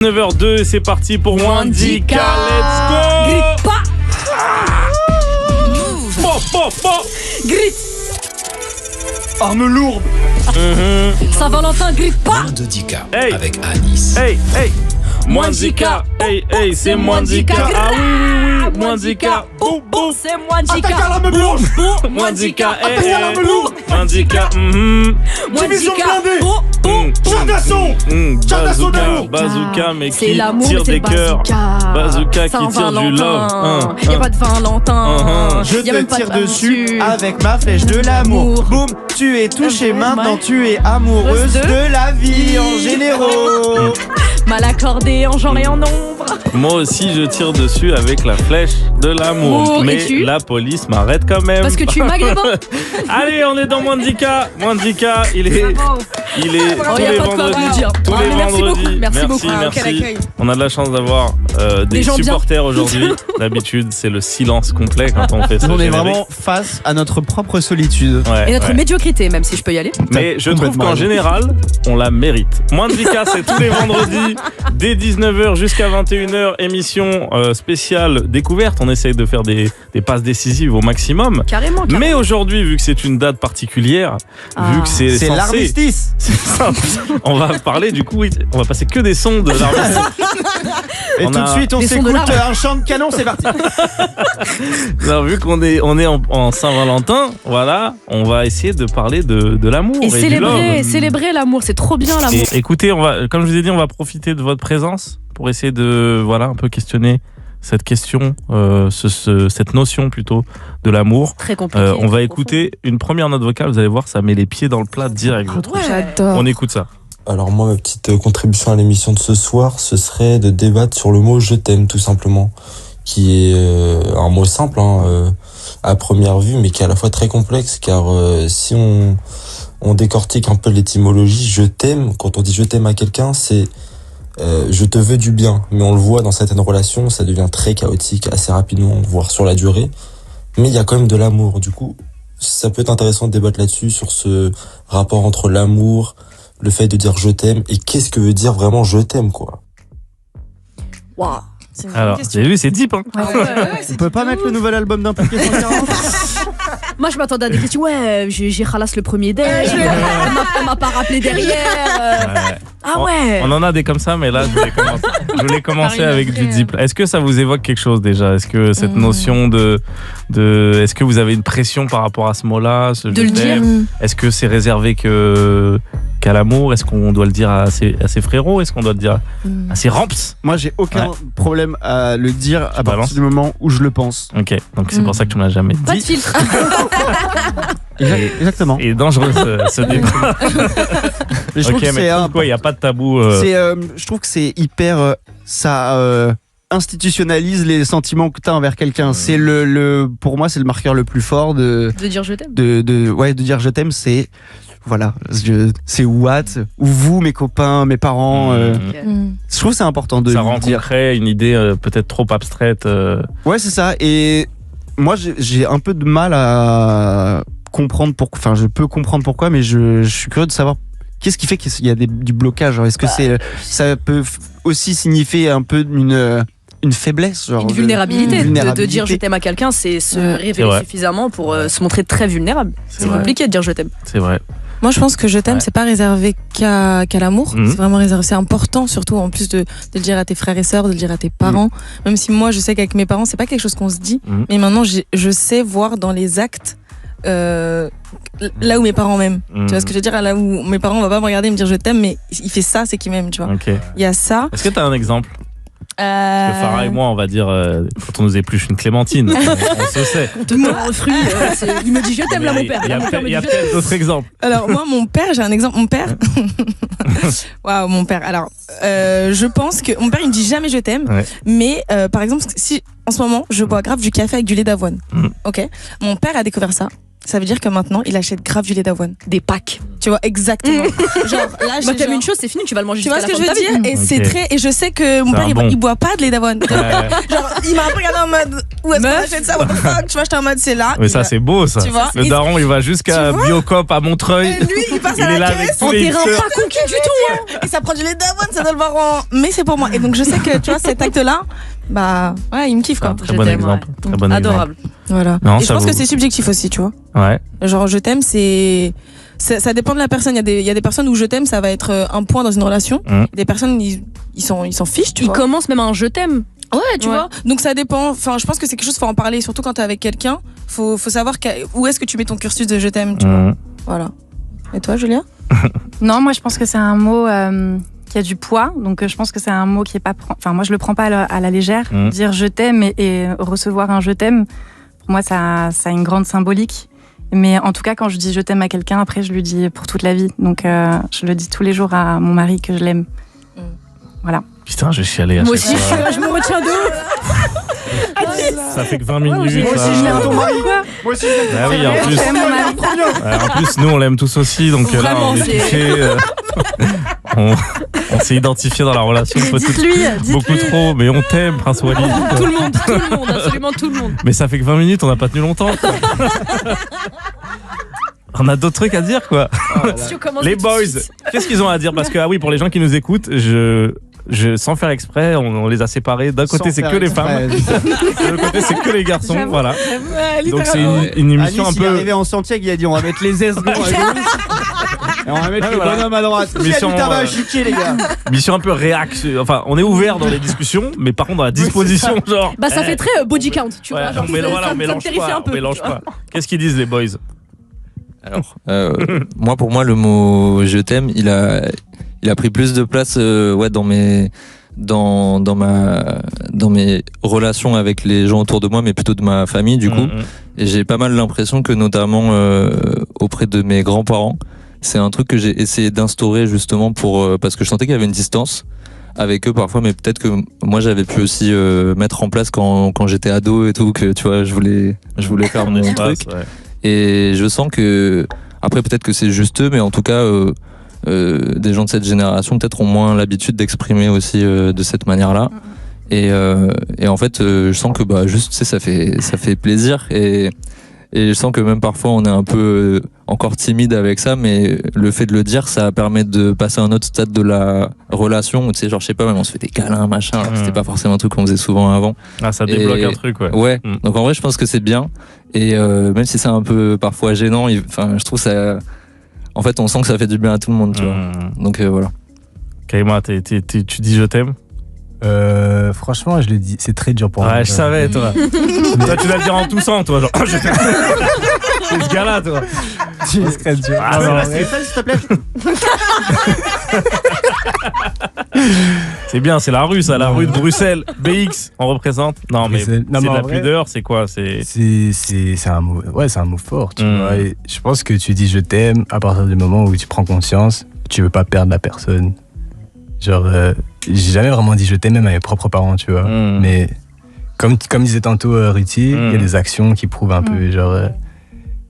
9h02, c'est parti pour Mwandika. Let's go. Grippa. Grit. Arme lourde. Saint-Valentin, Grippa. Mwandika Hey. avec Anis. Hey, Mwandika. Hey, c'est Mwandika. Ah oui, Mwandika. Boum, boum. C'est Mwandika. Attaque à l'arme blanche. Mwandika. Attaque à l'arme lourde. Mwandika. Division blindée. Boum. Char d'assaut. Char d'assaut d'amour. Bazooka, mais C'est qui l'amour, tire c'est des cœurs. Bazooka qui tire du Saint-Valentin. love. Y'a pas de Valentin. Je Y'a même te pas de tire dessus aventure. avec ma flèche de l'amour. Boum, tu es touchée, maintenant tu es amoureuse de la vie en généraux. Mal accordé en genre et en nombre. Moi aussi, je tire dessus avec la flèche de l'amour. Oh, et Mais tu la police m'arrête quand même. Parce que tu es maghrébin. Allez, on est dans Mwandika. Mwandika, il est Bravo. tous y les a pas de quoi vendredis. vous dire. Tous les Mais merci vendredis. beaucoup. Merci beaucoup. Merci. Quel accueil. On a de la chance d'avoir des gens bien. supporters aujourd'hui. D'habitude, c'est le silence complet quand on fait ça. On est vraiment face à notre propre solitude. Et notre médiocrité, même si je peux y aller. Mais je trouve Complètement qu'en raison. général, on la mérite. Mwandika, c'est tous les vendredis, dès 19h jusqu'à 21h, émission spéciale découverte. On essaye de faire des passes décisives au maximum. Carrément. Mais aujourd'hui, vu que c'est une date particulière, vu que c'est C'est censé, l'armistice. c'est ça, on va parler du coup, on va passer que des sons de l'armistice. Et On tout de a suite, on des sons de s'écoute larmes. un chant de canon, c'est parti. Alors, vu qu'on est en Saint-Valentin, voilà, on va essayer de parler de l'amour Et du love. célébrer l'amour, c'est trop bien l'amour. Et écoutez, comme je vous ai dit, on va profiter de votre présence pour essayer de, un peu questionner cette question, cette notion plutôt de l'amour. Très compliqué. On va écouter une première note vocale, vous allez voir, ça met les pieds dans le plat direct, je trouve. J'adore. On écoute ça. Alors moi, ma petite contribution à l'émission de ce soir, ce serait de débattre sur le mot « je t'aime » tout simplement, qui est un mot simple à première vue, mais qui est à la fois très complexe, car si on décortique un peu l'étymologie, « je t'aime », quand on dit « je t'aime » à quelqu'un, c'est je te veux du bien, mais on le voit dans certaines relations, ça devient très chaotique assez rapidement, voire sur la durée, mais il y a quand même de l'amour. Du coup, ça peut être intéressant de débattre là-dessus, sur ce rapport entre l'amour, le fait de dire je t'aime, et qu'est-ce que veut dire vraiment je t'aime, quoi. Waouh. Alors, vous avez vu, c'est deep, hein. On peut pas mettre le nouvel album d'Impliqué 140. Moi, je m'attendais à des questions. Ouais, j'ai ralasse le premier date. Elle m'a pas rappelé derrière. Ouais. Ah ouais. On en a des comme ça, mais là, je voulais commencer avec du deep. Est-ce que ça vous évoque quelque chose déjà? Est-ce que cette notion est-ce que vous avez une pression par rapport à ce mot-là, ce De je le dire. t'aime? Est-ce que c'est réservé qu'à l'amour? Est-ce qu'on doit le dire à ses frérots? Est-ce qu'on doit le dire à ses ramps? Moi, j'ai aucun problème à le dire à balance. partir du moment où je le pense. Ok, donc c'est pour ça que tu me l'as jamais Pas de dit. filtre. Exactement. Et dangereux ce débat. Mais je trouve Ok, que mais c'est pourquoi il n'y a pas de tabou je trouve que c'est hyper ça institutionnalise les sentiments que tu as envers quelqu'un. C'est pour moi, c'est le marqueur le plus fort De dire je t'aime. de dire je t'aime. C'est voilà, c'est what, ou vous, mes copains, mes parents. Je trouve que c'est important de Ça le rend dire. concret une idée peut-être trop abstraite. Ouais, c'est ça. Et moi, j'ai un peu de mal à comprendre pourquoi. Enfin, je peux comprendre pourquoi, mais je suis curieux de savoir qu'est-ce qui fait qu'il y a du blocage. Genre, est-ce que ça peut aussi signifier un peu une faiblesse, genre Une vulnérabilité. une De dire je t'aime à quelqu'un, c'est se révéler vrai. suffisamment pour se montrer très vulnérable. C'est vrai. compliqué de dire je t'aime. C'est vrai. Moi, je pense que je t'aime, Ouais. c'est pas réservé qu'à l'amour. Mhm. C'est vraiment réservé. C'est important, surtout en plus de le dire à tes frères et sœurs, de le dire à tes parents. Même si moi, je sais qu'avec mes parents, c'est pas quelque chose qu'on se dit. Mhm. Mais maintenant, je sais voir dans les actes là où mes parents m'aiment. Tu vois ce que je veux dire? Là où mes parents vont pas me regarder et me dire je t'aime, mais il fait ça, c'est qu'il m'aime, tu vois. Ok. Il y a ça. Est-ce que tu as un exemple? Parce que Farah et moi, on va dire, quand on nous épluche une clémentine, on se sait. On te tend un fruit. Il me dit je t'aime là, mon père. Il y a Là, mon père me il y a dit, je t'aime. peut-être d'autres exemples. Alors moi, mon père, j'ai un exemple. Mon père, waouh, mon père. Alors, je pense que mon père, il me dit jamais je t'aime. Ouais. Mais par exemple, si en ce moment, je bois grave du café avec du lait d'avoine. Ok. Mon père a découvert ça ça veut dire que maintenant, il achète grave du lait d'avoine. Des packs. Tu vois, exactement. Genre, là, Bah, t'aimes une chose, c'est fini, tu vas le manger tu jusqu'à vois ce la que fin je de veux ta vie. dire? Et c'est Ok. très. Et je sais que mon C'est père, un bon. il boit pas de lait d'avoine. Ouais. Genre, il m'a un peu regardé en mode où est-ce qu'on Meuf. achète ça? What the fuck? Tu vois, j'étais en mode c'est là. Mais ça, c'est beau, ça. Tu vois, Le et- daron, il va jusqu'à Tu vois Biocop à Montreuil. Et lui, il passe Il à est la là avec caisse. tous En les terrain hipsters. pas conquis du tout. Et ça prend du lait d'avoine, ça doit le voir en. Mais c'est pour moi. Et donc, je sais que, tu vois, cet acte-là, bah, ouais, il me kiffe, C'est un quoi. très bon exemple. Très bon Adorable. Voilà. Non, Et je ça pense vaut- que c'est subjectif aussi, tu vois. Ouais. Genre, je t'aime, ça dépend de la personne. Il y a des personnes où je t'aime, ça va être un point dans une relation. Des personnes, ils s'en fichent, tu Il vois. commence même à un je t'aime. Ouais, tu Ouais. vois. Donc ça dépend. Enfin, je pense que c'est quelque chose, faut en parler, surtout quand t'es avec quelqu'un. Faut savoir où est-ce que tu mets ton cursus de je t'aime, tu vois. Mmh. Voilà. Et toi, Julia? Non, moi je pense que c'est un mot qui a du poids. Donc je pense que c'est un mot qui est pas. Enfin, moi je le prends pas à la légère. Dire je t'aime et recevoir un je t'aime, pour moi ça a une grande symbolique. Mais en tout cas, quand je dis je t'aime à quelqu'un, après je lui dis pour toute la vie. Donc je le dis tous les jours à mon mari que je l'aime. Voilà. Putain, je chialais à Moi chaque aussi, fois. je me retiens de ouf. Ça fait que 20 minutes. Moi aussi, ça. je l'aime ton mari. Moi aussi, je l'aime Ah oui, en plus. J'aime mon mari. En plus, nous, on l'aime tous aussi. Donc là, Vraiment, on est c'est- touchés. On s'est identifié dans la relation. Peut-être Dites-lui, beaucoup dites-lui. trop, mais on t'aime, Prince Wally. Tout le monde, absolument tout le monde. Mais ça fait que 20 minutes, on n'a pas tenu longtemps. quoi. On a d'autres trucs à dire, quoi. Si on commence Les tout de boys, suite. qu'est-ce qu'ils ont à dire? Parce que, ah oui, pour les gens qui nous écoutent, sans faire exprès, on les a séparés. D'un côté, Sans c'est faire que les exprès. femmes. De l'autre côté, c'est que les garçons. J'avoue. Voilà. Ouais, Donc, c'est littéralement. une émission Alice, un il est peu. arrivé en Santiago, il a dit on va mettre les esgons à gauche. Et on va mettre Ah, les voilà. bonhommes à droite. Il y a Mission, du tabac à chiquer, les gars. Mission un peu réaction. Enfin, on est ouvert dans les discussions, mais par contre, dans la disposition, genre. Bah, ça fait très body count, tu Ouais, vois. genre, on mélange, ça on me mélange terrifie pas. un peu, On mélange tu vois. pas. Qu'est-ce qu'ils disent, les boys? Alors, pour moi, le mot je t'aime, il a pris plus de place dans mes relations avec les gens autour de moi, mais plutôt de ma famille, du coup. Et j'ai pas mal l'impression que, notamment auprès de mes grands-parents, c'est un truc que j'ai essayé d'instaurer justement parce que je sentais qu'il y avait une distance avec eux parfois, mais peut-être que moi j'avais pu aussi mettre en place quand j'étais ado et tout, que tu vois, je voulais faire mon truc. Ouais. Et je sens que, après peut-être que c'est juste eux, mais en tout cas, des gens de cette génération peut-être ont moins l'habitude d'exprimer aussi de cette manière-là. Et en fait, je sens que juste, tu sais, ça fait plaisir. Et je sens que même parfois on est un peu encore timide avec ça, mais le fait de le dire, ça permet de passer à un autre stade de la relation où, tu sais, genre, je sais pas, même on se fait des câlins, machin, alors que c'était pas forcément un truc qu'on faisait souvent avant. Ah, ça débloque Et- un truc, ouais. Ouais, Mm. donc en vrai, je pense que c'est bien. Et même si c'est un peu parfois gênant, je trouve ça. En fait, on sent que ça fait du bien à tout le monde, tu vois. Donc voilà. Kaima, tu dis je t'aime? Franchement, je le dis, c'est très dur pour moi. Ouais, je savais, toi. Toi, tu vas le dire en toussant, toi. Genre, je t'aime. C'est ce gars-là, toi. Discret, Dieu. Ah, Non, c'est en la vrai, S'il te plaît. C'est bien, c'est la rue, ça, la rue de Bruxelles. BX, on représente. Non, mais Bruxelles. c'est Non, de mais en la vrai- pudeur, c'est quoi? C'est. c'est un mot, ouais, c'est un mot fort, tu Mm. vois. Et je pense que tu dis je t'aime à partir du moment où tu prends conscience que tu veux pas perdre la personne. Genre, j'ai jamais vraiment dit je t'aime même à mes propres parents, tu vois. Mm. Mais comme disait tantôt Ruti, il y a des actions qui prouvent un peu, genre.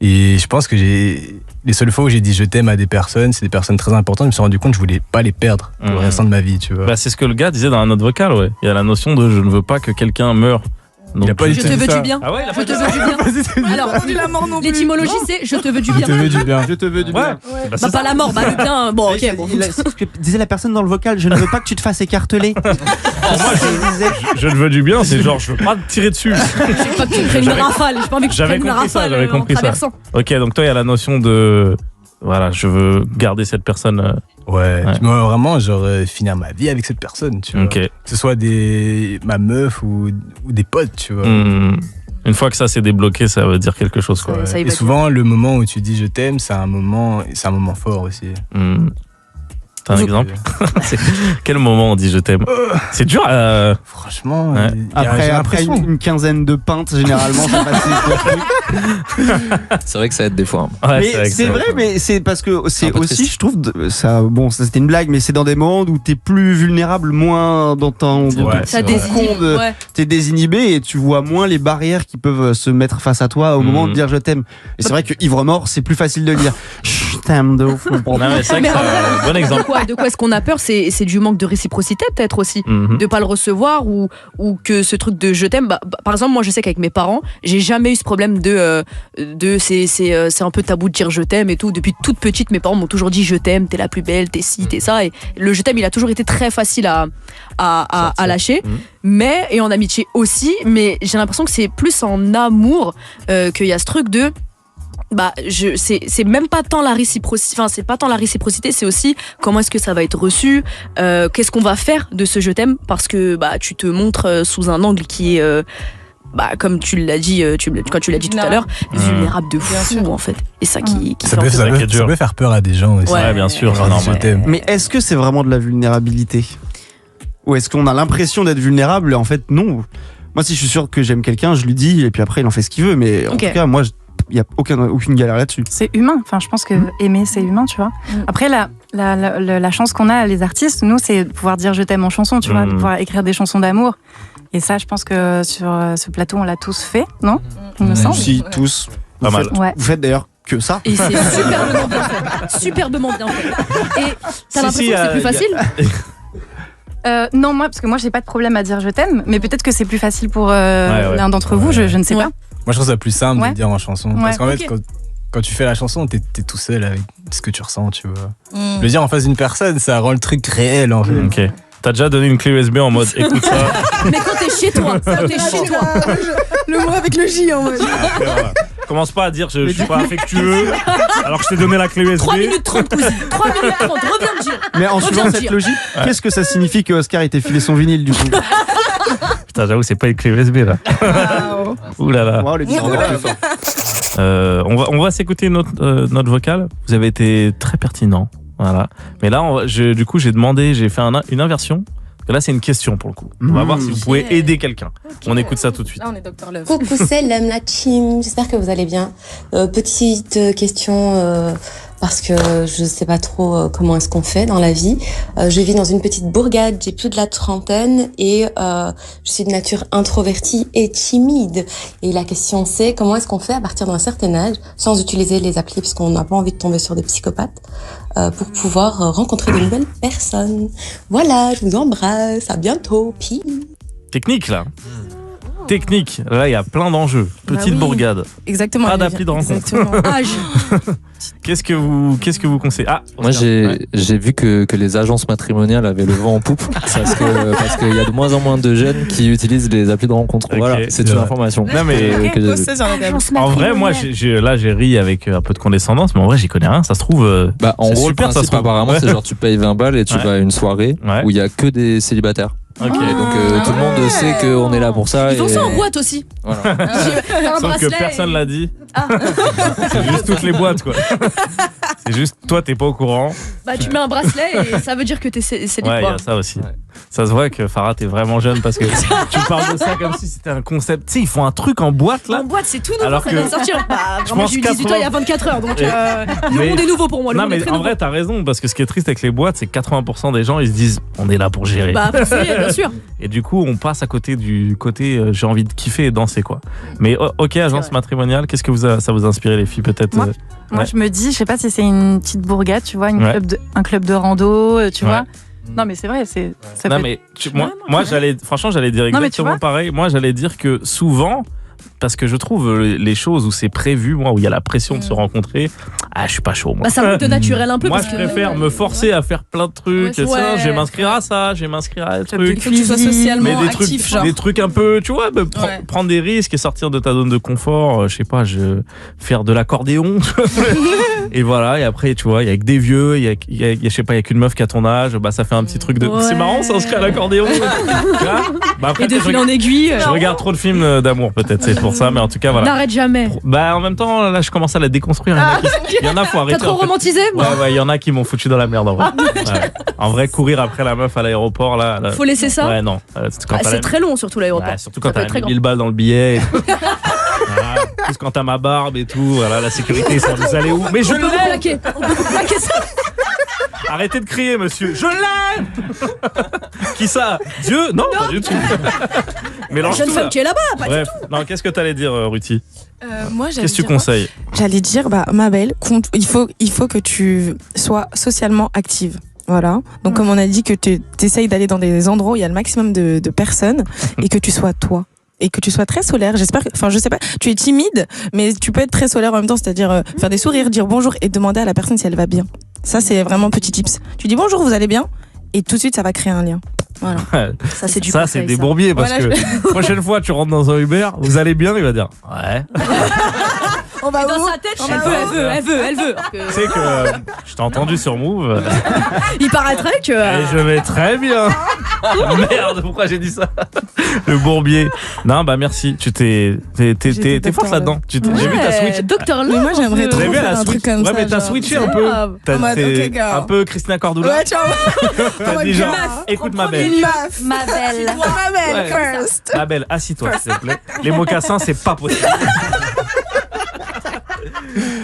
Et je pense que les seules fois où j'ai dit je t'aime à des personnes, c'est des personnes très importantes. Je me suis rendu compte que je voulais pas les perdre pour le restant de ma vie, tu vois. Bah, c'est ce que le gars disait dans un autre vocal, ouais. Il y a la notion de je ne veux pas que quelqu'un meure. Donc, Il a pas dit Je te veux ça. du bien. Ah ouais, il a Je pas te dit ça. veux du bien. Alors, la mort non plus. l'étymologie, c'est je te veux du Je bien. te veux du bien. Je te veux du Ouais. bien. Bah, Bah, c'est pas ça. la mort, bah le bien. Bon, ok, bon. C'est ce que disait la personne dans le vocal. Je ne veux pas que tu te fasses écarteler. Moi, je ne veux du bien, c'est genre, je veux pas te tirer dessus. Je veux pas que tu me prennes une rafale. J'ai pas envie que tu J'avais prennes une compris ça, rafale j'avais en compris ça. traversant. Ok, donc toi, il y a la notion de. Voilà, je veux garder cette personne. Ouais, Ouais. moi vraiment, genre, finir ma vie avec cette personne, tu vois. Ok. Que ce soit ma meuf ou des potes, tu vois. Une fois que ça s'est débloqué, ça veut dire quelque chose, quoi. Ça y Et va. souvent, le moment où tu dis je t'aime, c'est un moment fort aussi. T'as un exemple? Quel moment on dit je t'aime? C'est dur à... Franchement, Ouais. Après une quinzaine de pintes, généralement, ça passe. C'est vrai que ça aide des fois. Ouais, Mais c'est vrai, mais c'est parce que c'est Un peu aussi, triste. je trouve, ça c'était une blague, mais c'est dans des moments où t'es plus vulnérable, moins dans ton Ouais, Ça c'est vrai. désinhibe. Ouais. t'es désinhibé et tu vois moins les barrières qui peuvent se mettre face à toi au moment de dire je t'aime. Et c'est vrai que ivre mort, c'est plus facile de le dire. Je t'aime de ouf. Non, mais c'est vrai que Mais c'est en vrai, un bon exemple. De quoi est-ce qu'on a peur? C'est du manque de réciprocité peut-être aussi. Mhm. De pas le recevoir ou que ce truc de je t'aime. Par exemple, moi je sais qu'avec mes parents, j'ai jamais eu ce problème de c'est un peu tabou de dire je t'aime et tout. Depuis toute petite, mes parents m'ont toujours dit je t'aime, t'es la plus belle, t'es ci, t'es ça. Et le je t'aime, il a toujours été très facile à lâcher. Mais, et en amitié aussi, mais j'ai l'impression que c'est plus en amour qu'il y a ce truc de c'est même pas tant la réciprocité, c'est pas tant la réciprocité, c'est aussi comment est-ce que ça va être reçu, qu'est-ce qu'on va faire de ce je t'aime, parce que tu te montres sous un angle qui est comme tu l'as dit quand tu l'as dit tout à l'heure, vulnérable de fou en fait, et ça qui Ça peut faire peur à des gens aussi. Ouais, bien sûr, c'est Genre, normal. je t'aime. Mais est-ce que c'est vraiment de la vulnérabilité? Ou est-ce qu'on a l'impression d'être vulnérable et en fait non? Moi, si je suis sûr que j'aime quelqu'un, je lui dis et puis après il en fait ce qu'il veut, mais en Ok. tout cas, moi, il n'y a aucune galère là-dessus. C'est humain. Enfin, je pense que aimer, c'est humain, tu vois. Après, la chance qu'on a, les artistes, nous, c'est de pouvoir dire je t'aime en chanson, tu vois, de pouvoir écrire des chansons d'amour. Et ça, je pense que sur ce plateau, on l'a tous fait, non? Il me semble. Si, tous. Pas mal. Ouais. Vous faites d'ailleurs que ça. Et c'est superbement bien fait. Superbement bien fait. Et t'as l'impression que c'est plus facile? Non, parce que moi, j'ai pas de problème à dire je t'aime, mais peut-être que c'est plus facile pour l'un d'entre vous, je ne sais pas. Moi, je trouve ça plus simple de Ouais. le dire en chanson. Ouais. Parce qu'en fait, Ok. quand tu fais la chanson, t'es tout seul avec ce que tu ressens, tu vois. Le dire en face d'une personne, ça rend le truc réel, en fait. Ok. T'as déjà donné une clé USB en mode écoute ça. Mais quand t'es chez toi, Le mot avec le J en mode. Voilà. Commence pas à dire je suis pas affectueux alors que je t'ai donné la clé USB. 3 minutes 30, cousine. 3 minutes 30, reviens me dire. Mais en Reviens suivant me cette dire. logique, qu'est-ce que ça signifie que Oscar ait filé son vinyle du coup? Putain, j'avoue, c'est pas une clé USB là. Ouh là là. Wow, les différents plus forts. On va s'écouter notre vocal. Vous avez été très pertinent. Voilà. Mais là, du coup, j'ai fait une inversion. Là, c'est une question pour le coup. On va voir si vous pouvez aider quelqu'un. On écoute ça tout de suite. Là, on est Dr Love. Coucou Selem, la team, j'espère que vous allez bien. Petite question, parce que je sais pas trop comment est-ce qu'on fait dans la vie. Je vis dans une petite bourgade, j'ai plus de la trentaine et je suis de nature introvertie et timide. Et la question c'est comment est-ce qu'on fait à partir d'un certain âge, sans utiliser les applis puisqu'on n'a pas envie de tomber sur des psychopathes, pour pouvoir rencontrer de nouvelles personnes. Voilà, je vous embrasse, à bientôt, peace. Technique là. Technique. Là, il y a plein d'enjeux. Petite oui. bourgade. Exactement. Pas elle d'appli de rencontre. Exactement. Âge. Qu'est-ce que vous conseillez? Moi, Oscar. j'ai vu que les agences matrimoniales avaient le vent en poupe parce qu'il y a de moins en moins de jeunes qui utilisent les applis de rencontre. Ok, Voilà, c'est c'est une vrai. information. Non, mais que j'ai vue. Poster sur la table. en vrai, moi, j'ai ri avec un peu de condescendance, mais en vrai, j'y connais rien. Ça se trouve. En c'est gros, super, le ça se principe trouve. apparemment, c'est genre tu payes 20 balles et tu Ouais. vas à une soirée Ouais. où il y a que des célibataires. Ok. Et donc tout le monde sait qu'on est là pour ça. Ils font et- ça en boîte aussi. Voilà. T'as un Sauf que bracelet personne et- l'a dit. Ah. C'est juste toutes les boîtes, quoi. C'est juste toi, t'es pas au courant. Tu mets un bracelet et ça veut dire que t'es Ouais, il y célibataire. a ça aussi. Ouais. Ça se voit que Farah, t'es vraiment jeune parce que tu parles de ça comme si c'était un concept. Tu sais, ils font un truc en boîte là. En boîte, c'est tout nouveau, Alors ça que- vient de sortir. Je Moi, pense j'ai eu 18 ans il y a 24 heures, donc le Mais- monde est nouveau pour moi. Le Non, monde est mais très en nouveau. vrai, t'as raison parce que ce qui est triste avec les boîtes, c'est que 80% des gens ils se disent on est là pour gérer. Bien sûr. Et du coup, on passe à côté du côté j'ai envie de kiffer et danser quoi. Mais ok, agence vrai. matrimoniale, qu'est-ce que ça vous a inspiré les filles peut-être Moi, Ouais. je me dis, je sais pas si c'est une petite bourgade, tu vois, Ouais. un club de rando, tu Ouais. vois. Non, mais c'est vrai, ça Non peut mais être- moi j'allais dire Non, mais tu exactement vois. pareil. Moi j'allais dire que souvent parce que je trouve les choses où c'est prévu, moi où il y a la pression de se rencontrer, je suis pas chaud moi. Ça manque de naturel un peu. Moi, parce je que- préfère me forcer à faire plein de trucs. Ouais, Tiens, je vais ouais. m'inscrire à ça, je vais m'inscrire à un Il truc. faut que tu sois socialement Mais actif, genre. des trucs un peu, tu vois, Ouais. prendre des risques et sortir de ta zone de confort. Je sais pas, faire de l'accordéon. Et voilà, et après, tu vois, il y a que des vieux, je sais pas, il y a qu'une meuf qui a ton âge, bah ça fait un petit truc de. Ouais. C'est marrant, ça, on se crée à l'accordéon. Bah, après, Et de fil en aiguille. je regarde trop de films d'amour, peut-être, c'est pour ça, mais en tout cas, voilà. N'arrête jamais. Bah, en même temps, là, je commence à la déconstruire. Il y en a, faut arrêter. T'as trop en fait. romantisé? Ouais, il y en a qui m'ont foutu dans la merde, en vrai. Ouais. En vrai, courir après la meuf à l'aéroport, là. Faut laisser ça? Ouais, non. C'est très long, surtout l'aéroport. Ouais, surtout quand Ça peut t'as être très 1000 balles dans le billet. Et tout. Voilà. Plus quand t'as ma barbe et tout, voilà, la sécurité, ils sont vous allez où? Mais je On peut vous l'ai! plaquer. On peut vous plaquer ça. Arrêtez de crier, monsieur. Je l'ai! Qui ça? Dieu? Non, pas du tout. Mélange Jeune tout, femme là. qui est là-bas, pas Bref, non, qu'est-ce que t'allais dire, Ruti? Moi, Qu'est-ce que tu conseilles? J'allais dire, ma belle, il faut que tu sois socialement active. Voilà. Donc, comme on a dit, que tu essayes d'aller dans des endroits où il y a le maximum de personnes et que tu sois toi. Et que tu sois très solaire. J'espère que, je sais pas, tu es timide, mais tu peux être très solaire en même temps, c'est-à-dire faire des sourires, dire bonjour et demander à la personne si elle va bien. Ça, c'est vraiment petit tips. Tu dis bonjour, vous allez bien? Et tout de suite, ça va créer un lien. Voilà. Ça, c'est du Ça, conseil, c'est des ça. bourbiers parce Voilà, que prochaine fois, tu rentres dans un Uber, vous allez bien? Il va dire ouais. On va Et dans où? sa tête, elle veut. Tu sais que je t'ai entendu sur Move Il paraîtrait que. et je vais très bien. Merde, pourquoi j'ai dit ça? Le bourbier. Non, bah merci. T'es forte Dr. là-dedans. J'ai vu ta switch. Docteur Mais moi, j'aimerais trop T'as vu faire la un switch? truc comme ça. Ouais, mais t'as genre. switché un peu. T'as En mode, t'es ok, gars. un peu Christina Cordula. Ouais, ciao. T'as dit genre, écoute ma belle. Une meuf. Ma belle. Ma belle, Ouais. first. Ma belle, assis-toi s'il te plaît. Les mocassins, c'est pas possible.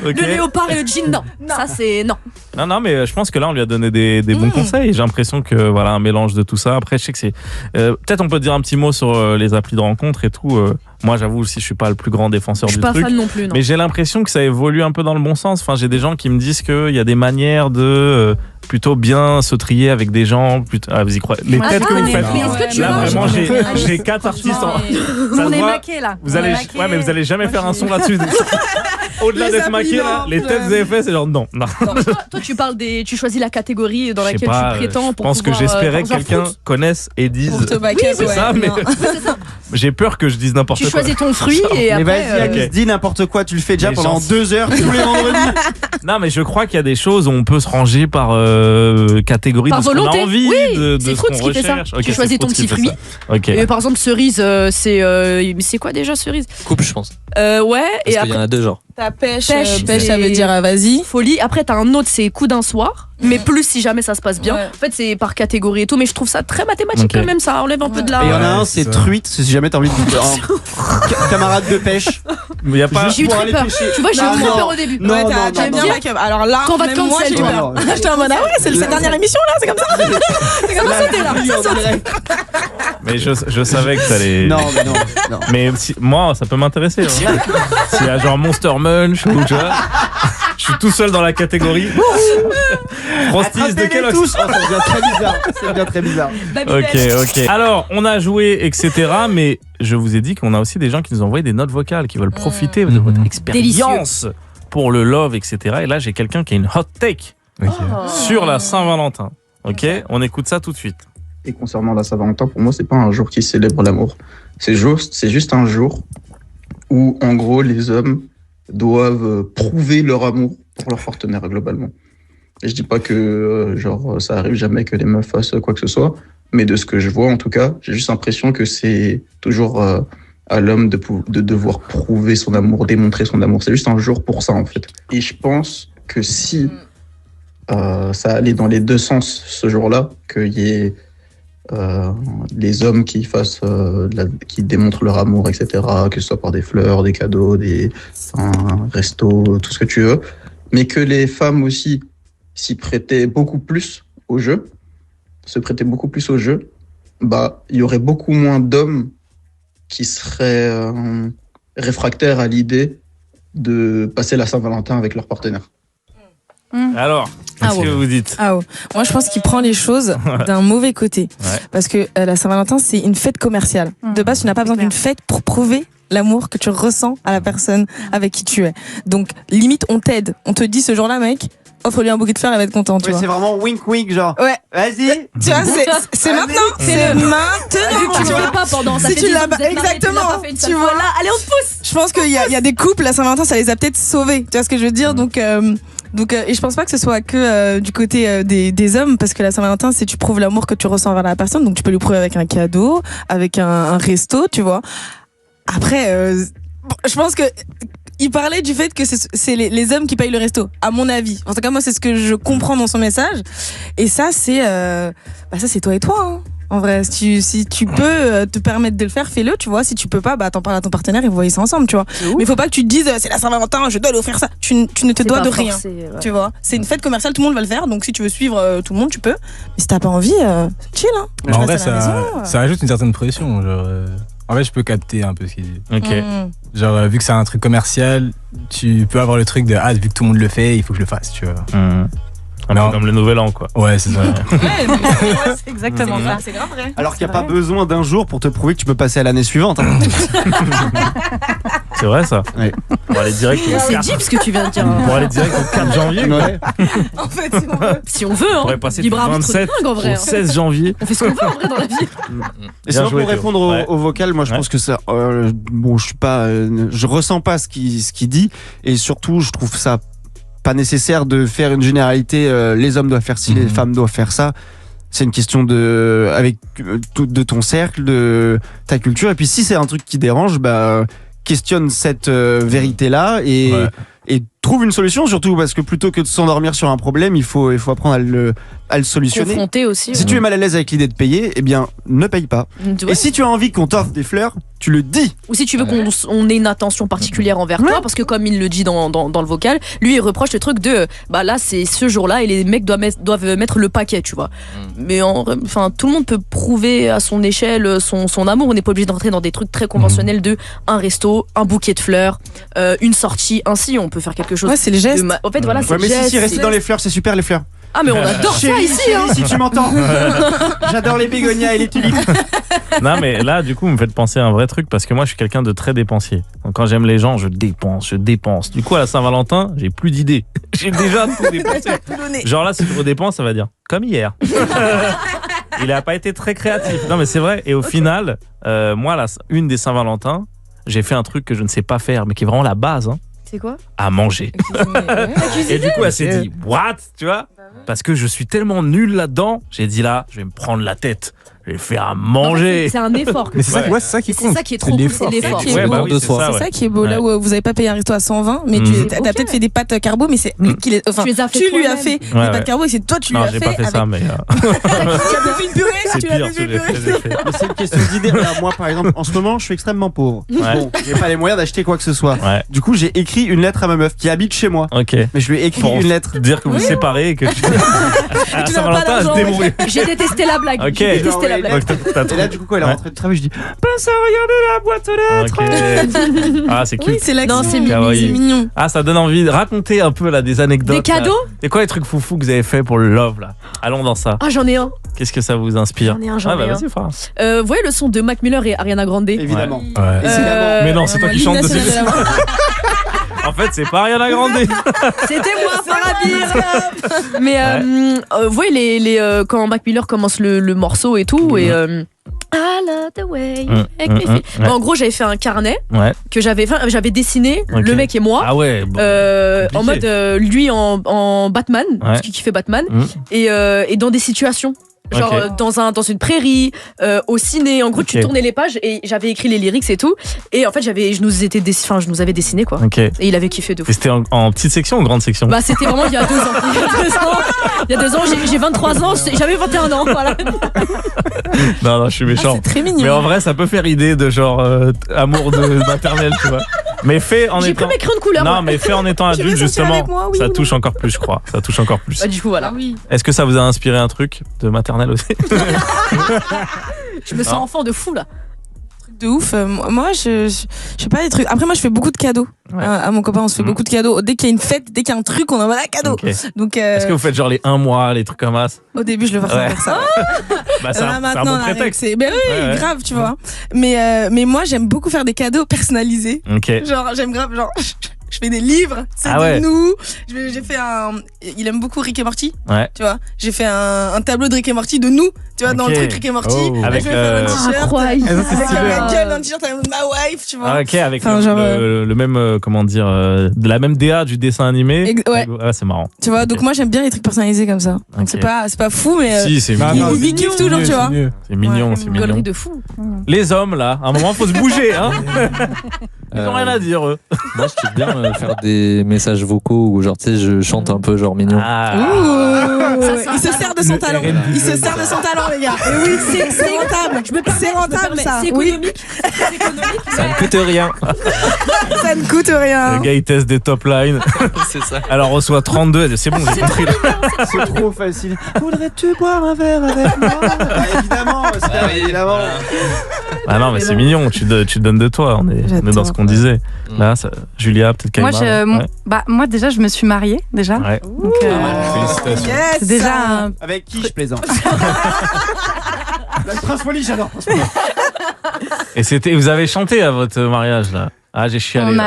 Ok. Le léopard et le jean, non. Ça, c'est. Non. Non, mais je pense que là, on lui a donné des bons conseils. J'ai l'impression que voilà, un mélange de tout ça. Après, je sais que c'est. Peut-être on peut dire un petit mot sur les applis de rencontre et tout. Moi, j'avoue aussi, je suis pas le plus grand défenseur Je suis du pas truc. fan non plus, non. Mais j'ai l'impression que ça évolue un peu dans le bon sens. Enfin, j'ai des gens qui me disent qu'il y a des manières de plutôt bien se trier avec des gens. Ah, vous y croyez? Les têtes que vous faites. Mais est-ce que tu Là, manges? vraiment, j'ai 4 artistes en. Ça On se est voit. maqués là. Vous allez, ouais, mais vous allez jamais faire un son là-dessus. Au-delà Les d'être maqué, là, applis, les têtes que vous avez fait, c'est genre non. Toi, tu parles tu choisis la catégorie dans Je sais laquelle pas, tu prétends je pour pense que pouvoir, j'espérais que par exemple, quelqu'un connaisse et dise. Pour te baquer, c'est ouais, ça, mais non. j'ai peur que je dise n'importe Tu quoi. choisis ton fruit et Mais après. vas-y, Alice, ok. dis n'importe quoi, tu le fais déjà Les pendant gens- 2 heures tous les vendredis. Non, mais je crois qu'il y a des choses où on peut se ranger par catégorie Par de ce qu'on volonté. a envie, Oui, de c'est ce Fruits qu'on qui fait ça. recherche. Tu Ok, c'est choisis ton Fruits qui petit fait fruit. ça. Ok. Et par exemple, cerise, c'est quoi déjà cerise? Couple, je pense. Ouais, Parce et qu'il y en après. a deux genres. Ta pêche, Pêche, ça veut dire vas-y. Folie. Après, t'as un autre, c'est coup d'un soir, mais plus si jamais ça se passe bien. Ouais. En fait, c'est par catégorie et tout, mais je trouve ça très mathématique Ok. quand même. Ça enlève un peu de la. Et il y en a Ouais, un, c'est c'est ça. truite, si jamais t'as envie de. Camarade de pêche. Mais il y a pas. J'ai eu pour très aller peur. pêcher. Tu vois, j'ai Ah, eu très non. peur au début. Non, Ouais, non, t'as non, bien non. backup. Alors là, Quand on va te même moi, cancel, j'ai toi. peur. J'étais en mode, ah ouais, c'est sa dernière émission là, c'est comme ça. C'est comme ça, sauter là. Ça saute. Mais je savais que t'allais. Non, mais non. non. Mais moi, ça peut m'intéresser. Hein. S'il y a genre Monster Munch ou tu vois, je suis tout seul dans la catégorie. Frosties de Attrapez-les quel tous. Oh, ça devient très bizarre. Ça devient très bizarre. Ok. Alors, on a joué, etc. Mais je vous ai dit qu'on a aussi des gens qui nous envoient des notes vocales, qui veulent profiter de votre expérience pour le love, etc. Et là, j'ai quelqu'un qui a une hot take Ok. sur la Saint-Valentin. Ok, on écoute ça tout de suite. Et concernant la Saint-Valentin, pour moi, c'est pas un jour qui célèbre l'amour. C'est juste un jour où, en gros, les hommes doivent prouver leur amour pour leur partenaire, globalement. Et je dis pas que, ça arrive jamais que les meufs fassent quoi que ce soit, mais de ce que je vois, en tout cas, j'ai juste l'impression que c'est toujours à l'homme de devoir prouver son amour, démontrer son amour. C'est juste un jour pour ça, en fait. Et je pense que si ça allait dans les deux sens ce jour-là, qu'il y ait les hommes qui qui démontrent leur amour, etc., que ce soit par des fleurs, des cadeaux, un resto, tout ce que tu veux, mais que les femmes aussi s'y prêtaient beaucoup plus au jeu, bah, il y aurait beaucoup moins d'hommes qui seraient réfractaires à l'idée de passer la Saint-Valentin avec leur partenaire. Alors, qu'est-ce que vous dites? Ah ouais. Moi, je pense qu'il prend les choses d'un mauvais côté. Ouais. Parce que la Saint-Valentin, c'est une fête commerciale. De base, tu n'as pas besoin d'une fête pour prouver l'amour que tu ressens à la personne avec qui tu es. Donc, limite, on t'aide. On te dit ce jour-là, mec, offre-lui un bouquet de fleurs, elle va être contente. Tu Ouais, vois. c'est vraiment wink wink, genre. Ouais. Vas-y. Tu vois, c'est maintenant. C'est maintenant. Vu que tu tu le vois. fais pas pendant. Ça Si fait tu 10 ans l'as que vous êtes mariés, exactement, tu l'as pas fait une seule tu fois. vois. Là, allez, on te pousse. Je pense qu'il y a des couples, la Saint-Valentin, ça les a peut-être sauvés. Tu vois ce que je veux dire? Donc Donc, et je pense pas que ce soit que du côté des hommes, parce que la Saint-Valentin, c'est tu prouves l'amour que tu ressens envers la personne, donc tu peux lui prouver avec un cadeau, avec un resto, tu vois. Après, je pense que il parlait du fait que c'est les hommes qui payent le resto, à mon avis. En tout cas, moi, c'est ce que je comprends dans son message. Et ça, c'est toi et toi. Hein. En vrai, si tu peux te permettre de le faire, fais-le, tu vois. Si tu peux pas, t'en parles à ton partenaire et vous voyez ça ensemble, tu vois. Mais faut pas que tu te dises, c'est la Saint-Valentin, je dois lui offrir ça. Tu ne te dois de rien, forcé, ouais. tu vois. C'est une fête commerciale, tout le monde va le faire. Donc si tu veux suivre tout le monde, tu peux. Mais si t'as pas envie, chill. Hein. En vrai, ça ajoute une certaine pression. Genre, en fait, je peux capter un peu ce qu'il dit. Ok. Genre, vu que c'est un truc commercial, tu peux avoir le truc de vu que tout le monde le fait, il faut que je le fasse, tu vois. Un peu comme le nouvel an, quoi. Ouais, c'est ça. C'est exactement ça. C'est grave vrai. Alors qu'il n'y a pas besoin d'un jour pour te prouver que tu peux passer à l'année suivante. Hein. C'est vrai, ça. Ouais. Pour aller direct C'est deep ce que tu viens de dire. Pour aller direct au 4 janvier. Ouais. En fait, si on veut. Si on veut, On hein. pourrait passer du Libre arbitre 27 dingue, en vrai, au hein. 16 janvier. On fait ce qu'on veut en vrai dans la vie. Et sinon, pour répondre Ouais. au vocal, moi je pense que ça, bon, je suis pas, je ressens pas ce qu'il dit, et surtout, je trouve ça pas nécessaire de faire une généralité. Les hommes doivent faire ci, les femmes doivent faire ça. C'est une question de ton cercle, de ta culture. Et puis si c'est un truc qui dérange, questionne cette vérité-là et trouve une solution, surtout parce que plutôt que de s'endormir sur un problème, il faut apprendre à le solutionner. Confronter aussi. Si tu es mal à l'aise avec l'idée de payer, eh bien, ne paye pas. Ouais. Et si tu as envie qu'on t'offre des fleurs, tu le dis. Ou si tu veux qu'on ait une attention particulière envers toi, parce que comme il le dit dans le vocal, lui il reproche le truc de là c'est ce jour-là et les mecs doivent mettre le paquet, tu vois. Mais enfin tout le monde peut prouver à son échelle son amour. On n'est pas obligé d'entrer dans des trucs très conventionnels de un resto, un bouquet de fleurs, une sortie. Ainsi on peut faire quelque chose. Ouais, c'est les gestes. En fait voilà, c'est Ouais, mais le geste, si, rester dans les fleurs, c'est super les fleurs. Ah mais on adore ça Chérie, ici hein. si tu m'entends. J'adore les bégonias et les tulipes. Non, mais là, du coup, vous me faites penser à un vrai truc parce que moi, je suis quelqu'un de très dépensier. Donc, quand j'aime les gens, je dépense. Du coup, à la Saint-Valentin, j'ai plus d'idées. J'ai déjà tout dépensé. Genre là, si je redépense, ça va dire comme hier. Il a pas été très créatif. Non, mais c'est vrai. Et au final, moi, une des Saint-Valentin, j'ai fait un truc que je ne sais pas faire, mais qui est vraiment la base. Hein. C'est quoi? À manger. Et du coup, elle s'est dit, what? Tu vois? Parce que je suis tellement nul là-dedans, j'ai dit là, je vais me prendre la tête. Je vais faire à manger. C'est un effort. Mais c'est ça, c'est ça qui compte. C'est ça qui est trop cool, c'est l'effort. C'est ça qui est beau, là où vous avez pas payé un resto à 120, mais t'as peut-être fait des pâtes carbo, mais c'est lui qui les. Enfin, tu lui as fait des pâtes carbo et c'est toi tu lui as fait. Non, j'ai pas fait ça, mais. Tu as fait une purée, tu as fait une purée. Mais c'est une question d'idée. Moi, par exemple, en ce moment, je suis extrêmement pauvre. Bon, j'ai pas les moyens d'acheter quoi que ce soit. Du coup, j'ai écrit une lettre à ma meuf qui habite chez moi. Ok. Mais je lui ai écrit une lettre. Dire que vous séparez et que tu. À Saint-Valentin, elle se débrouille. J'ai détesté la blague. Ok. J'ai détesté la blague. Et là, du coup, quand elle est rentrée de travail, je dis passe à regarder la boîte aux lettres. Ah, c'est cute. Oui, c'est là Non, que c'est mignon. Ah, ça donne envie de raconter un peu là des anecdotes. Des cadeaux. C'est quoi les trucs foufous que vous avez fait pour le love là? Allons dans ça. Ah, j'en ai un. Qu'est-ce que ça vous inspire? J'en ai un. Vas-y, frère. Vous voyez le son de Mac Miller et Ariana Grande? Évidemment. Ouais. Mais non, c'est toi qui chantes dessus. En fait, c'est pas Ariana Grande. C'était moi, Farabir. Mais vous voyez quand Mac Miller commence le morceau et tout et I love the way you make me feel. Bon, en gros, j'avais fait un carnet que j'avais dessiné, le mec et moi. Ah ouais. En mode lui en Batman, qui fait Batman, et dans des situations. Genre dans une prairie, au ciné. En gros, tu tournais les pages et j'avais écrit les lyrics et tout. Et en fait, je nous avais dessiné quoi. Et il avait kiffé de fou. Et c'était en petite section ou grande section? Bah, c'était vraiment il y a 2 ans. Il y a 2 ans, j'ai 23 ans, j'avais 21 ans. Voilà. Non, je suis méchant. C'est très mignon. Mais en vrai, ça peut faire idée de genre amour de maternelle, tu vois. Mais fait en J'ai pris mes crayons de couleur. Non, mais fait en étant Tu veux adulte, sortir justement, avec moi, oui ça ou touche encore plus, je crois. Ça touche encore plus. Bah, du coup, voilà. Est-ce que ça vous a inspiré un truc de maternelle aussi? Je me sens enfant de fou là. De ouf. Moi, je sais pas des trucs. Après, moi, je fais beaucoup de cadeaux. À mon copain, on se fait beaucoup de cadeaux. Dès qu'il y a une fête, dès qu'il y a un truc, on envoie un cadeau. Donc, est-ce que vous faites genre les 1 mois, les trucs comme ça? Au début, je le faisais faire ça. Bah, c'est un bon prétexte. Ben oui, grave, tu vois. Mais moi, j'aime beaucoup faire des cadeaux personnalisés. Genre, j'aime grave, genre, Je fais des livres, c'est Ah ouais. de nous. J'ai fait un. Il aime beaucoup Rick et Morty. Ouais. Tu vois, j'ai fait un tableau de Rick et Morty de nous. Tu vois, dans le Ok. truc Rick et Morty. Oh. Là, Avec, je vais faire un t-shirt. Incroyable. Avec stylé. ma gueule, un t-shirt avec ma wife, tu vois. Ah, ok, avec Enfin, genre, le même, comment dire, de la même DA du dessin animé. Ouais. Ah, c'est marrant. Tu vois, donc moi j'aime bien les trucs personnalisés comme ça. Ok. C'est pas fou, mais. Si, c'est Bah, mignon. non, il kiffe toujours, tu vois. C'est mignon, Ouais, c'est Une mignon. gaulerie de fou. Les hommes, là, à un moment, faut se bouger, hein. Ils ont rien à dire, eux. Moi, je kiffe bien faire des messages vocaux où, genre, tu sais, je chante un peu, genre mignon. Ah. Ouh, Ça, il se sert de son le talent. R&B Il se sert de son talent, les gars. Et oui, c'est rentable. C'est rentable, ça. C'est Oui, économique. C'est économique. Ça ne coûte rien. ça ne coûte Le rien. gars, il teste des top lines. C'est ça. Alors, on reçoit 32. Elle dit, c'est bon, j'ai compris. Là. C'est trop facile. Voudrais-tu boire un verre avec moi? Évidemment, évidemment. Ah non, mais c'est mignon. Tu te donnes de toi. On est dans ce qu'on disait. Là, Julia, peut-être Kaima. Moi, déjà, je me suis mariée, déjà. Ouais. Donc, Félicitations. Yes. c'est déjà un- Avec qui je plaisante? La Prince Wally, j'adore. Et vous avez chanté à votre mariage, là. Ah, j'ai chialé.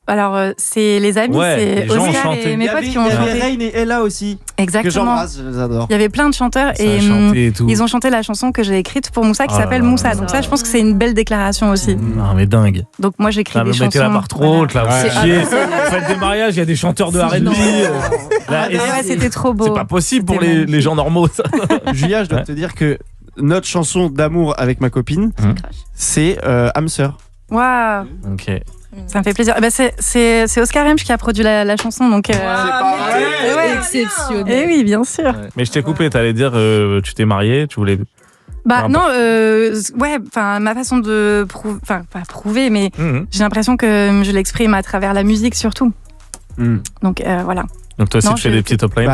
alors, c'est les amis, Ouais, c'est les gens ont Oscar chanté. et mes potes qui ont Il y avait chanté. Rain et Ella aussi. Que Exactement. j'embrasse, je les adore. Il y avait plein de chanteurs Ça et a chanté et tout. ils ont chanté la chanson que j'ai écrite pour Moussa qui Oh là s'appelle là Moussa. là Donc là. ça, je pense que c'est une belle déclaration aussi. Non, mais dingue. Donc moi, j'écris Ça des me chansons. mettait la barre trop haute, là. Ouais. Vous chiez. Vous faites des mariages, il y a des chanteurs de R&B. Là, et Ouais, c'était trop beau. c'est pas possible pour C'était les gens normaux, ça. Julia, je dois Ouais. te dire que notre chanson d'amour avec ma copine, c'est âme sœur. Waouh, Ok. ça me fait plaisir. Bah, c'est Oscar Hemsch qui a produit la chanson. Donc, ouais. Exceptionnel. Eh oui, bien sûr. Mais je t'ai coupé, t'allais dire, tu t'es marié, tu voulais. Bah Peu non, ouais, enfin ma façon de prouver, enfin pas prouver, mais Mhm. j'ai l'impression que je l'exprime à travers la musique surtout. Mm. Donc voilà. Donc toi aussi, Non, tu fais je- des petits top lines.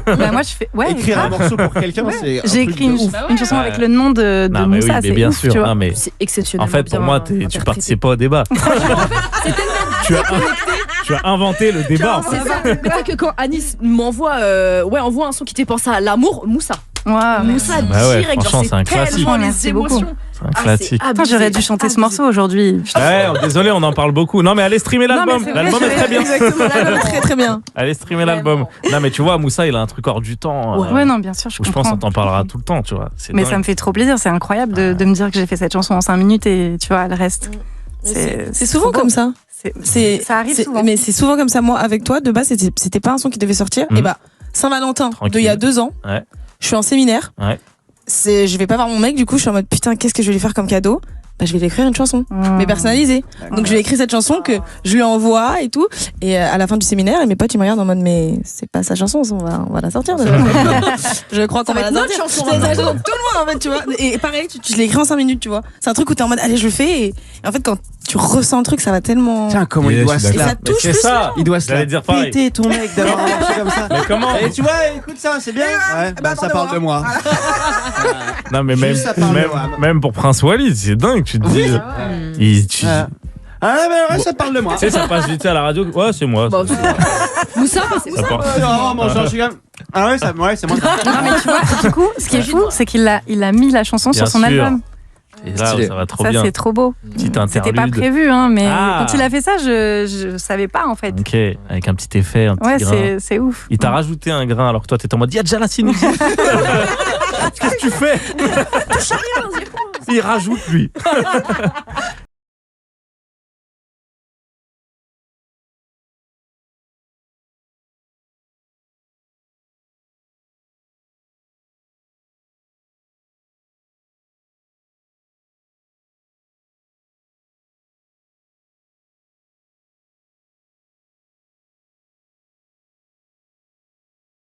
Bah moi je fais, ouais. Écrire un grave. morceau pour quelqu'un, c'est. un J'ai truc écrit de une, ouf. une chanson avec le nom de Non, mais oui, Moussa, mais c'est bien ouf, sûr. tu vois. Non, mais C'est exceptionnel. en fait, pour moi, tu participes pas au débat. Tu as inventé le débat. En fait. C'est ça. Mais pas que quand Anis m'envoie envoie un son qui t'est pensé à l'amour, Moussa. Ouais, Moussa Bah ouais, direct, franchement, genre c'est un classique. tellement les Merci beaucoup. émotions. C'est un classique. Putain, j'aurais dû chanter ce morceau aujourd'hui. Ouais, désolé, on en parle beaucoup. Non, mais allez streamer Non, mais l'album. c'est vrai, L'album est très bien. Exactement, l'album est très très bien. Allez streamer l'album. Non, mais tu vois, Moussa, il a un truc hors du temps. Ouais, non, bien sûr, je Je pense comprends. qu'on t'en parlera tout le temps, tu vois. C'est Mais dingue. ça me fait trop plaisir, c'est incroyable de me dire que j'ai fait cette chanson en 5 minutes et tu vois, le reste. C'est souvent trop beau. comme ça. Ça arrive souvent. Mais c'est souvent comme ça. Moi, avec toi, de base, c'était pas un son qui devait sortir. Mhm. Et bah, Saint-Valentin, Tranquille. d'il y a 2 ans, Ouais. je suis en séminaire. Ouais. Je vais pas voir mon mec, du coup, je suis en mode putain, qu'est-ce que je vais lui faire comme cadeau? Bah, je vais lui écrire une chanson, mais personnalisée. Donc, je lui ai écrit cette chanson que je lui envoie et tout. Et à la fin du séminaire, mes potes, ils me regardent en mode, mais c'est pas sa chanson, on va la sortir. Je crois qu'on Ça va va la être notre sortir. chanson, C'est la maintenant. chanson de tout le monde, en fait, tu vois. Et pareil, je l'ai écrit en 5 minutes, tu vois. C'est un truc où t'es en mode, allez, je le fais. Et en fait, quand tu ressens le truc, ça va tellement. Tiens, comment Yeah, il doit je se suis Et ça la. touche c'est plus. ça. Il doit se J'allais la dire pareil. péter ton mec d'avoir un morceau comme ça. Mais comment Et tu vois, écoute ça, c'est bien. Ouais, bah ça parle de moi. Non, mais même, Juste ça parle de moi. même pour Prince Wally, c'est dingue. Tu te dis. Tu Ah, mais ouais, ça parle de moi. sais, ça passe vite à la radio. Ouais, c'est moi. Bon, Moussa, c'est Ça part. Non, mon genre, je suis quand même. Ah ouais, c'est moi. Non, mais tu vois, du coup, ce qui est fou, c'est qu'il a mis la chanson Bien sur son sûr. album. Et là, Stylé. ça va trop Ça, bien. c'est trop beau. Petite C'était pas interlude. prévu, hein, mais Ah. quand il a fait ça, je savais pas en fait. Ok, avec un petit effet, un petit Ouais, grain. c'est ouf. Il t'a rajouté un grain alors que toi t'étais en mode il y a déjà la synergie. Qu'est-ce que tu fais? Il rajoute lui.